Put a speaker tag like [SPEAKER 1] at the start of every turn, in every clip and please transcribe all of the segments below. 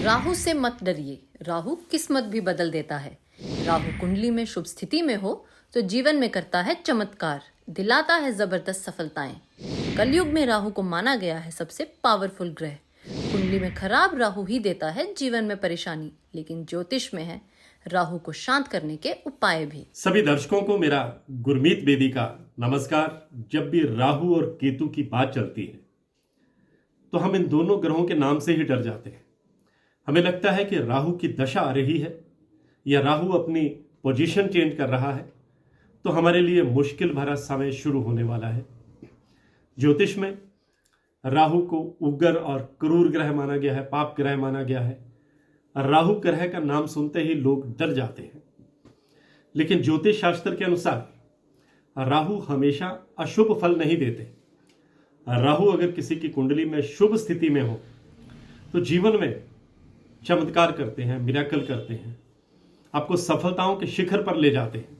[SPEAKER 1] राहु से मत डरिए, राहु किस्मत भी बदल देता है। राहु कुंडली में शुभ स्थिति में हो तो जीवन में करता है चमत्कार, दिलाता है जबरदस्त सफलताएं। कलयुग में राहु को माना गया है सबसे पावरफुल ग्रह। कुंडली में खराब राहु ही देता है जीवन में परेशानी, लेकिन ज्योतिष में है राहु को शांत करने के उपाय भी।
[SPEAKER 2] सभी दर्शकों को मेरा गुरमीत बेदी का नमस्कार। जब भी राहु और केतु की बात चलती है तो हम इन दोनों ग्रहों के नाम से ही डर जाते हैं। हमें लगता है कि राहु की दशा आ रही है या राहु अपनी पोजीशन चेंज कर रहा है तो हमारे लिए मुश्किल भरा समय शुरू होने वाला है। ज्योतिष में राहु को उग्र और क्रूर ग्रह माना गया है, पाप ग्रह माना गया है। राहु ग्रह का नाम सुनते ही लोग डर जाते हैं, लेकिन ज्योतिष शास्त्र के अनुसार राहु हमेशा अशुभ फल नहीं देते। राहु अगर किसी की कुंडली में शुभ स्थिति में हो तो जीवन में चमत्कार करते हैं, मिरेकल करते हैं, आपको सफलताओं के शिखर पर ले जाते हैं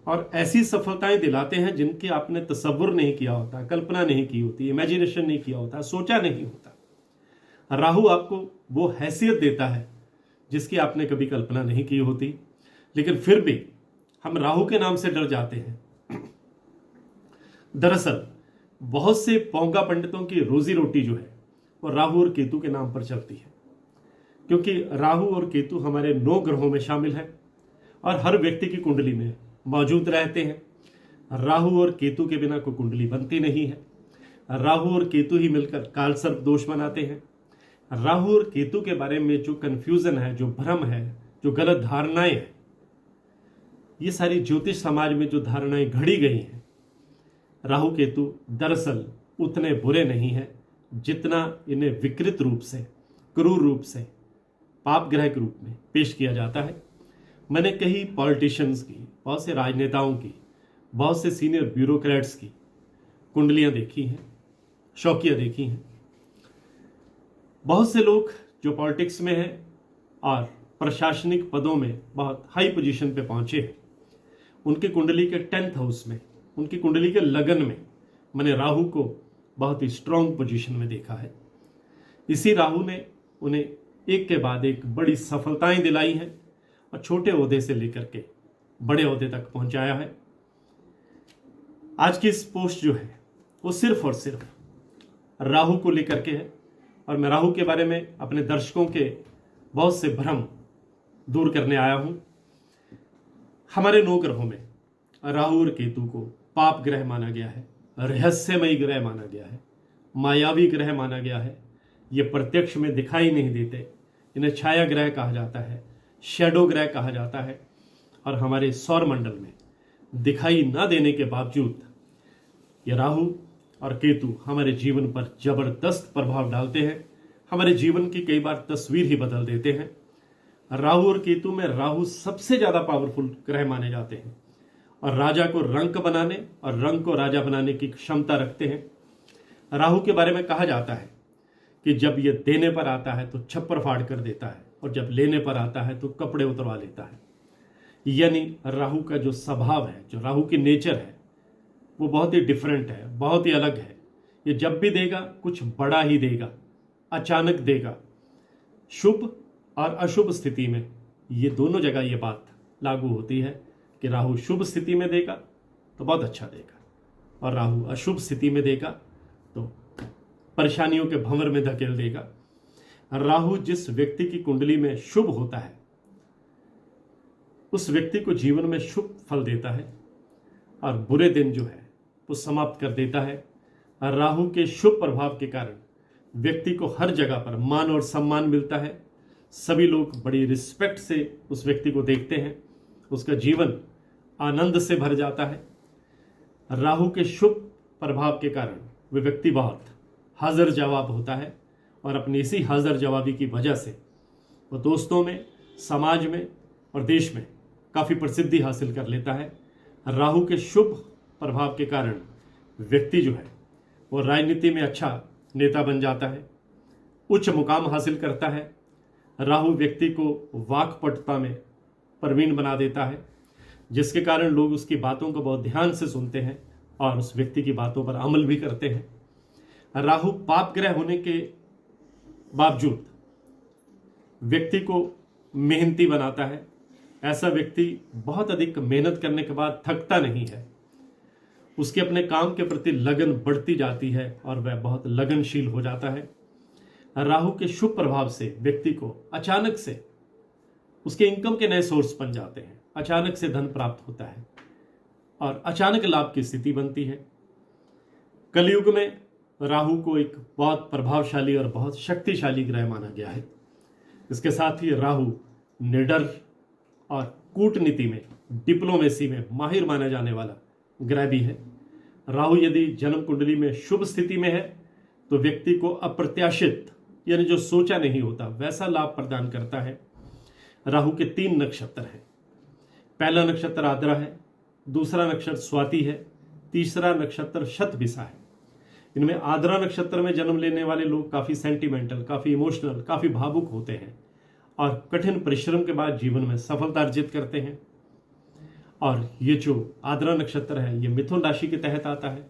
[SPEAKER 2] और ऐसी सफलताएं दिलाते हैं जिनकी आपने तसव्वुर नहीं किया होता, कल्पना नहीं की होती, इमेजिनेशन नहीं किया होता, सोचा नहीं होता। राहु आपको वो हैसियत देता है जिसकी आपने कभी कल्पना नहीं की होती, लेकिन फिर भी हम राहु के नाम से डर जाते हैं। दरअसल बहुत से पौंगा पंडितों की रोजी रोटी जो है वो राहु और केतु के नाम पर चलती है, क्योंकि राहु और केतु हमारे 9 ग्रहों में शामिल है और हर व्यक्ति की कुंडली में मौजूद रहते हैं। राहु और केतु के बिना कोई कुंडली बनती नहीं है। राहु और केतु ही मिलकर कालसर्प दोष बनाते हैं। राहु और केतु के बारे में जो कंफ्यूजन है, जो भ्रम है, जो गलत धारणाएं हैं, ये सारी ज्योतिष समाज में जो धारणाएं घड़ी गई हैं, राहु केतु दरअसल उतने बुरे नहीं हैं जितना इन्हें विकृत रूप से, क्रूर रूप से, पाप ग्रह के रूप में पेश किया जाता है। मैंने कई पॉलिटिशियंस की, बहुत से राजनेताओं की, बहुत से सीनियर ब्यूरोक्रेट्स की कुंडलियां देखी हैं, शौकिया देखी हैं। बहुत से लोग जो पॉलिटिक्स में हैं और प्रशासनिक पदों में बहुत हाई पोजीशन पे पहुंचे हैं, उनकी कुंडली के 10th हाउस में, उनकी कुंडली के लगन में मैंने राहु को बहुत ही स्ट्रांग पोजीशन में देखा है। इसी राहु ने उन्हें एक के बाद एक बड़ी सफलताएं दिलाई हैं और छोटे ओहदे से लेकर के बड़े ओहदे तक पहुंचाया है। आज की इस पोस्ट जो है वो सिर्फ और सिर्फ राहु को लेकर के है और मैं राहु के बारे में अपने दर्शकों के बहुत से भ्रम दूर करने आया हूं। हमारे 9 ग्रहों में राहु और केतु को पाप ग्रह माना गया है, रहस्यमयी ग्रह माना गया है, मायावी ग्रह माना गया है। ये प्रत्यक्ष में दिखाई नहीं देते, इन्हें छाया ग्रह कहा जाता है, शैडो ग्रह कहा जाता है। और हमारे सौर मंडल में दिखाई ना देने के बावजूद ये राहु और केतु हमारे जीवन पर जबरदस्त प्रभाव डालते हैं, हमारे जीवन की कई बार तस्वीर ही बदल देते हैं। राहु और केतु में राहु सबसे ज्यादा पावरफुल ग्रह माने जाते हैं और राजा को रंक बनाने और रंक को राजा बनाने की क्षमता रखते हैं। राहु के बारे में कहा जाता है कि जब ये देने पर आता है तो छप्पर फाड़ कर देता है और जब लेने पर आता है तो कपड़े उतरवा लेता है। यानी राहु का जो स्वभाव है, जो राहु की नेचर है, वो बहुत ही डिफरेंट है, बहुत ही अलग है। ये जब भी देगा कुछ बड़ा ही देगा, अचानक देगा। शुभ और अशुभ स्थिति में ये दोनों जगह ये बात लागू होती है कि राहु शुभ स्थिति में देगा तो बहुत अच्छा देगा और राहु अशुभ स्थिति में देगा तो परेशानियों के भंवर में धकेल देगा। राहु जिस व्यक्ति की कुंडली में शुभ होता है उस व्यक्ति को जीवन में शुभ फल देता है और बुरे दिन जो है वो समाप्त कर देता है। राहु के शुभ प्रभाव के कारण व्यक्ति को हर जगह पर मान और सम्मान मिलता है। सभी लोग बड़ी रिस्पेक्ट से उस व्यक्ति को देखते हैं, उसका जीवन आनंद से भर जाता है। राहु के शुभ प्रभाव के कारण वह व्यक्ति बहुत हाजिर जवाब होता है और अपनी इसी हाजिर जवाबी की वजह से वो दोस्तों में, समाज में और देश में काफ़ी प्रसिद्धि हासिल कर लेता है। राहु के शुभ प्रभाव के कारण व्यक्ति जो है वो राजनीति में अच्छा नेता बन जाता है, उच्च मुकाम हासिल करता है। राहु व्यक्ति को वाक्पटुता में प्रवीण बना देता है, जिसके कारण लोग उसकी बातों को बहुत ध्यान से सुनते हैं और उस व्यक्ति की बातों पर अमल भी करते हैं। राहु पाप ग्रह होने के बावजूद व्यक्ति को मेहनती बनाता है। ऐसा व्यक्ति बहुत अधिक मेहनत करने के बाद थकता नहीं है, उसके अपने काम के प्रति लगन बढ़ती जाती है और वह बहुत लगनशील हो जाता है। राहु के शुभ प्रभाव से व्यक्ति को अचानक से उसके इनकम के नए सोर्स बन जाते हैं, अचानक से धन प्राप्त होता है और अचानक लाभ की स्थिति बनती है। कलयुग में राहु को एक बहुत प्रभावशाली और बहुत शक्तिशाली ग्रह माना गया है। इसके साथ ही राहु निडर और कूटनीति में, डिप्लोमेसी में माहिर माना जाने वाला ग्रह भी है। राहु यदि जन्म कुंडली में शुभ स्थिति में है तो व्यक्ति को अप्रत्याशित, यानी जो सोचा नहीं होता वैसा लाभ प्रदान करता है। राहु के 3 नक्षत्र हैं। पहला नक्षत्र आद्रा है, दूसरा नक्षत्र स्वाति है, तीसरा नक्षत्र शतभिषा है। इनमें आद्रा नक्षत्र में जन्म लेने वाले लोग काफी सेंटिमेंटल, काफी इमोशनल, काफी भावुक होते हैं और कठिन परिश्रम के बाद जीवन में सफलता अर्जित करते हैं। और ये जो आद्रा नक्षत्र है ये मिथुन राशि के तहत आता है।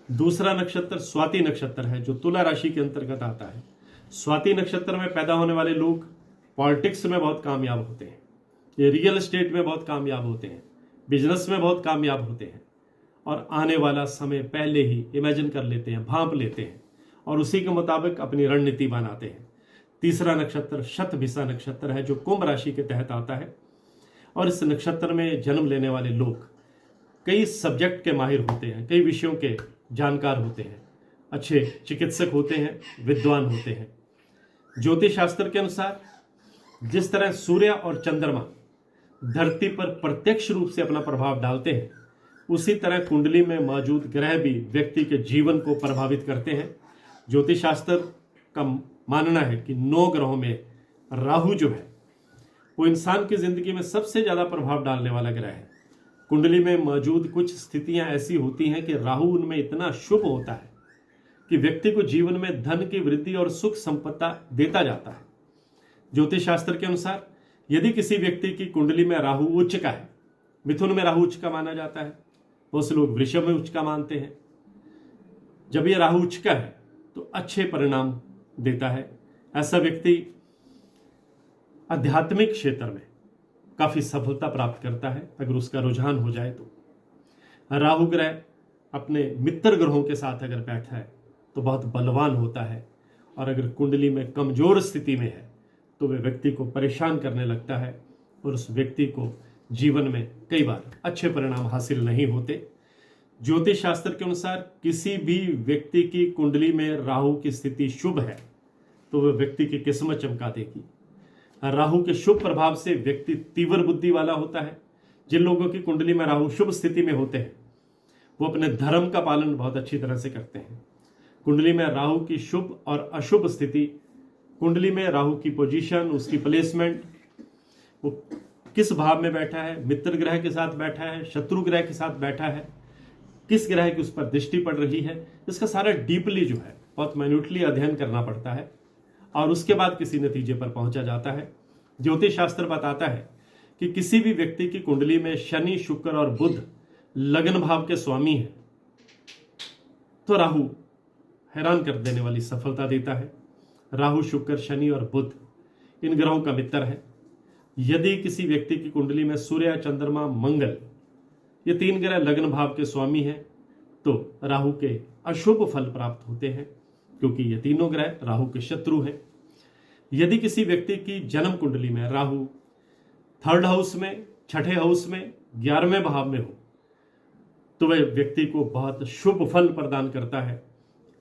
[SPEAKER 2] दूसरा नक्षत्र स्वाति नक्षत्र है जो तुला राशि के अंतर्गत आता है। स्वाति नक्षत्र में पैदा होने वाले लोग पॉलिटिक्स में बहुत कामयाब होते हैं, ये रियल एस्टेट में बहुत कामयाब होते हैं, बिजनेस में बहुत कामयाब होते हैं और आने वाला समय पहले ही इमेजिन कर लेते हैं, भांप लेते हैं और उसी के मुताबिक अपनी रणनीति बनाते हैं। तीसरा नक्षत्र शतभिषा नक्षत्र है जो कुंभ राशि के तहत आता है और इस नक्षत्र में जन्म लेने वाले लोग कई सब्जेक्ट के माहिर होते हैं, कई विषयों के जानकार होते हैं, अच्छे चिकित्सक होते हैं, विद्वान होते हैं। ज्योतिष शास्त्र के अनुसार जिस तरह सूर्य और चंद्रमा धरती पर प्रत्यक्ष रूप से अपना प्रभाव डालते हैं, उसी तरह कुंडली में मौजूद ग्रह भी व्यक्ति के जीवन को प्रभावित करते हैं। ज्योतिष शास्त्र का मानना है कि 9 ग्रहों में राहु जो है वो इंसान की जिंदगी में सबसे ज्यादा प्रभाव डालने वाला ग्रह है। कुंडली में मौजूद कुछ स्थितियां ऐसी होती हैं कि राहु उनमें इतना शुभ होता है कि व्यक्ति को जीवन में धन की वृद्धि और सुख संपत्ति देता जाता है। ज्योतिष शास्त्र के अनुसार यदि किसी व्यक्ति की कुंडली में राहु उच्च का है, मिथुन में राहु उच्च का माना जाता है, बहुत से लोग वृषभ में उच्च का मानते हैं। जब यह राहु उच्च का है तो अच्छे परिणाम देता है। ऐसा व्यक्ति आध्यात्मिक क्षेत्र में काफी सफलता प्राप्त करता है अगर उसका रुझान हो जाए तो। राहु ग्रह अपने मित्र ग्रहों के साथ अगर बैठा है तो बहुत बलवान होता है और अगर कुंडली में कमजोर स्थिति में है तो वह व्यक्ति को परेशान करने लगता है और उस व्यक्ति को जीवन में कई बार अच्छे परिणाम हासिल नहीं होते। ज्योतिष शास्त्र के अनुसार किसी भी व्यक्ति की कुंडली में राहु की स्थिति शुभ है तो वह व्यक्ति की किस्मत चमका देगी। राहु के शुभ प्रभाव से व्यक्ति तीव्र बुद्धि वाला होता है। जिन लोगों की कुंडली में राहु शुभ स्थिति में होते हैं वो अपने धर्म का पालन बहुत अच्छी तरह से करते हैं। कुंडली में राहु की शुभ और अशुभ स्थिति, कुंडली में राहु की पोजीशन, उसकी प्लेसमेंट, वो किस भाव में बैठा है, मित्र ग्रह के साथ बैठा है, शत्रु ग्रह के साथ बैठा है, किस ग्रह की उस पर दृष्टि पड़ रही है, इसका सारा डीपली जो है बहुत माइन्यूटली अध्ययन करना पड़ता है और उसके बाद किसी नतीजे पर पहुंचा जाता है। ज्योतिष शास्त्र बताता है कि किसी भी व्यक्ति की कुंडली में शनि, शुक्र और बुध लग्न भाव के स्वामी है तो राहु हैरान कर देने वाली सफलता देता है। राहु, शुक्र, शनि और बुध इन ग्रहों का मित्र है। यदि किसी व्यक्ति की कुंडली में सूर्य, चंद्रमा, मंगल ये 3 ग्रह लग्न भाव के स्वामी हैं तो राहु के अशुभ फल प्राप्त होते हैं क्योंकि ये तीनों ग्रह राहु के शत्रु हैं। यदि किसी व्यक्ति की जन्म कुंडली में राहु 3rd हाउस में, 6ठे हाउस में, 11वें भाव में हो तो वह व्यक्ति को बहुत शुभ फल प्रदान करता है।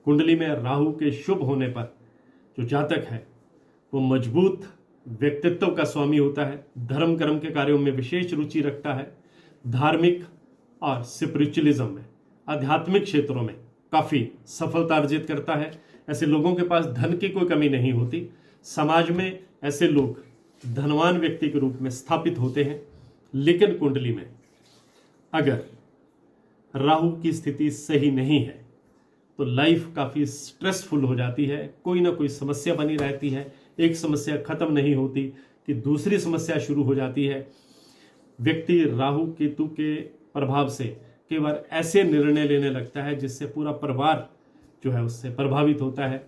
[SPEAKER 2] कुंडली में राहु के शुभ होने पर जो जातक है वो मजबूत व्यक्तित्व का स्वामी होता है, धर्म कर्म के कार्यों में विशेष रुचि रखता है, धार्मिक और स्पिरिचुअलिज्म में, आध्यात्मिक क्षेत्रों में काफी सफलता अर्जित करता है। ऐसे लोगों के पास धन की कोई कमी नहीं होती। समाज में ऐसे लोग धनवान व्यक्ति के रूप में स्थापित होते हैं। लेकिन कुंडली में अगर राहु की स्थिति सही नहीं है तो लाइफ काफी स्ट्रेसफुल हो जाती है, कोई ना कोई समस्या बनी रहती है, एक समस्या खत्म नहीं होती कि दूसरी समस्या शुरू हो जाती है। व्यक्ति राहु केतु के प्रभाव से कई बार ऐसे निर्णय लेने लगता है जिससे पूरा परिवार जो है उससे प्रभावित होता है।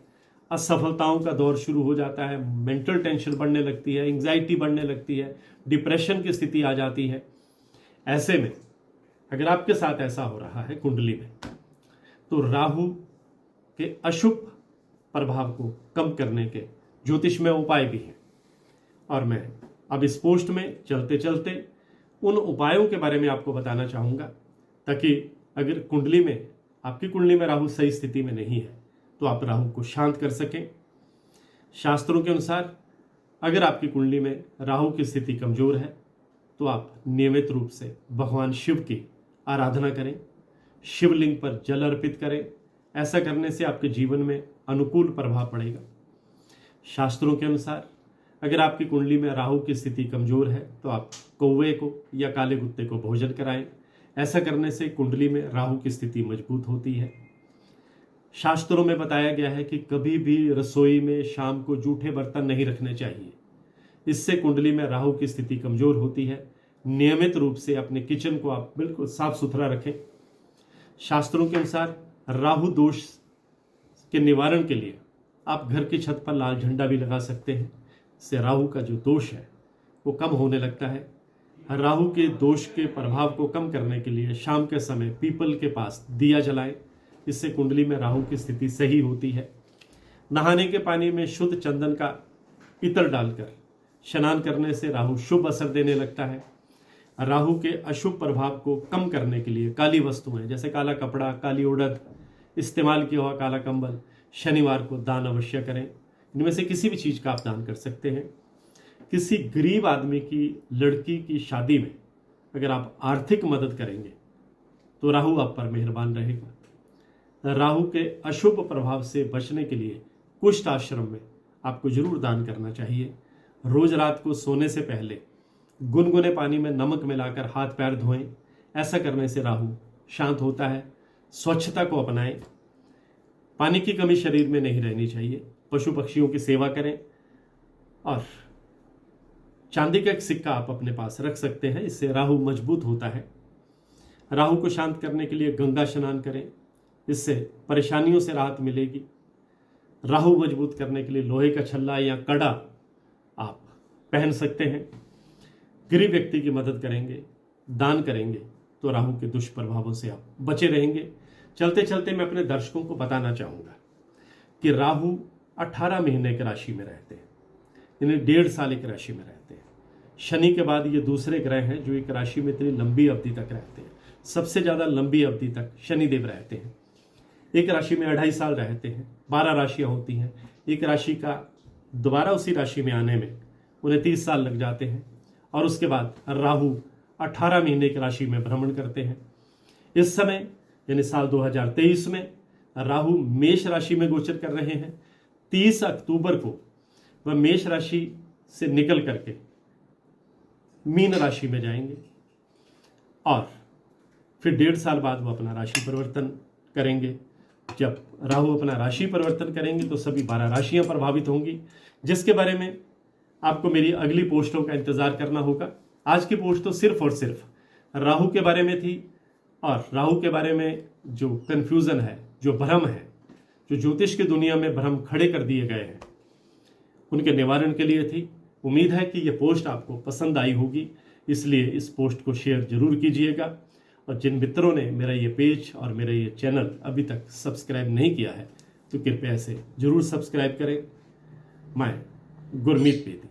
[SPEAKER 2] असफलताओं का दौर शुरू हो जाता है, मेंटल टेंशन बढ़ने लगती है, एंग्जाइटी बढ़ने लगती है, डिप्रेशन की स्थिति आ जाती है। ऐसे में अगर आपके साथ ऐसा हो रहा है कुंडली में, तो राहु के अशुभ प्रभाव को कम करने के ज्योतिषमय उपाय भी हैं, और मैं अब इस पोस्ट में चलते चलते उन उपायों के बारे में आपको बताना चाहूँगा, ताकि अगर कुंडली में, आपकी कुंडली में राहु सही स्थिति में नहीं है, तो आप राहु को शांत कर सकें। शास्त्रों के अनुसार अगर आपकी कुंडली में राहु की स्थिति कमजोर है, तो आप नियमित रूप से भगवान शिव की आराधना करें, शिवलिंग पर जल अर्पित करें। ऐसा करने से आपके जीवन में अनुकूल प्रभाव पड़ेगा। शास्त्रों के अनुसार अगर आपकी कुंडली में राहु की स्थिति कमजोर है, तो आप कौवे को या काले कुत्ते को भोजन कराएं। ऐसा करने से कुंडली में राहु की स्थिति मजबूत होती है। शास्त्रों में बताया गया है कि कभी भी रसोई में शाम को जूठे बर्तन नहीं रखने चाहिए, इससे कुंडली में राहु की स्थिति कमजोर होती है। नियमित रूप से अपने किचन को आप बिल्कुल साफ सुथरा रखें। शास्त्रों के अनुसार राहु दोष के निवारण के लिए आप घर की छत पर लाल झंडा भी लगा सकते हैं। इससे राहु का जो दोष है वो कम होने लगता है। राहु के दोष के प्रभाव को कम करने के लिए शाम के समय पीपल के पास दिया जलाएं, इससे कुंडली में राहु की स्थिति सही होती है। नहाने के पानी में शुद्ध चंदन का इत्र डालकर स्नान करने से राहु शुभ असर देने लगता है। राहु के अशुभ प्रभाव को कम करने के लिए काली वस्तुएं जैसे काला कपड़ा, काली उड़द, इस्तेमाल किया हुआ काला कंबल शनिवार को दान अवश्य करें। इनमें से किसी भी चीज़ का आप दान कर सकते हैं। किसी गरीब आदमी की लड़की की शादी में अगर आप आर्थिक मदद करेंगे तो राहु आप पर मेहरबान रहेगा। राहु के अशुभ प्रभाव से बचने के लिए कुष्ठ आश्रम में आपको जरूर दान करना चाहिए। रोज रात को सोने से पहले गुनगुने पानी में नमक मिलाकर हाथ पैर धोएं। ऐसा करने से राहु शांत होता है। स्वच्छता को अपनाएं। पानी की कमी शरीर में नहीं रहनी चाहिए। पशु पक्षियों की सेवा करें और चांदी का एक सिक्का आप अपने पास रख सकते हैं, इससे राहु मजबूत होता है। राहु को शांत करने के लिए गंगा स्नान करें, इससे परेशानियों से राहत मिलेगी। राहु मजबूत करने के लिए लोहे का छल्ला या कड़ा आप पहन सकते हैं। गरीब व्यक्ति की मदद करेंगे, दान करेंगे तो राहु के दुष्प्रभावों से आप बचे रहेंगे। चलते चलते मैं अपने दर्शकों को बताना चाहूँगा कि राहु 18 महीने की राशि में रहते हैं, यानी 1.5 साल एक राशि में रहते हैं। शनि के बाद ये दूसरे ग्रह हैं जो एक राशि में इतनी लंबी अवधि तक रहते हैं। सबसे ज़्यादा लंबी अवधि तक शनिदेव रहते हैं। एक राशि में 2.5 साल रहते हैं। 12 राशियाँ होती हैं। एक राशि का दोबारा उसी राशि में आने में उन्हें 30 साल लग जाते हैं। और उसके बाद राहु 18 महीने की राशि में भ्रमण करते हैं। इस समय यानी साल 2023 में राहु मेष राशि में गोचर कर रहे हैं। 30 अक्टूबर को वह मेष राशि से निकल करके मीन राशि में जाएंगे और फिर 1.5 साल बाद वो अपना राशि परिवर्तन करेंगे। जब राहु अपना राशि परिवर्तन करेंगे तो सभी 12 राशियां प्रभावित होंगी, जिसके बारे में आपको मेरी अगली पोस्टों का इंतजार करना होगा। आज की पोस्ट तो सिर्फ और सिर्फ राहु के बारे में थी, और राहु के बारे में जो कन्फ्यूज़न है, जो भ्रम है, जो ज्योतिष की दुनिया में भ्रम खड़े कर दिए गए हैं, उनके निवारण के लिए थी। उम्मीद है कि यह पोस्ट आपको पसंद आई होगी, इसलिए इस पोस्ट को शेयर जरूर कीजिएगा। और जिन मित्रों ने मेरा ये पेज और मेरा ये चैनल अभी तक सब्सक्राइब नहीं किया है तो कृपया इसे जरूर सब्सक्राइब करें। मैं गुरमीत बेदी।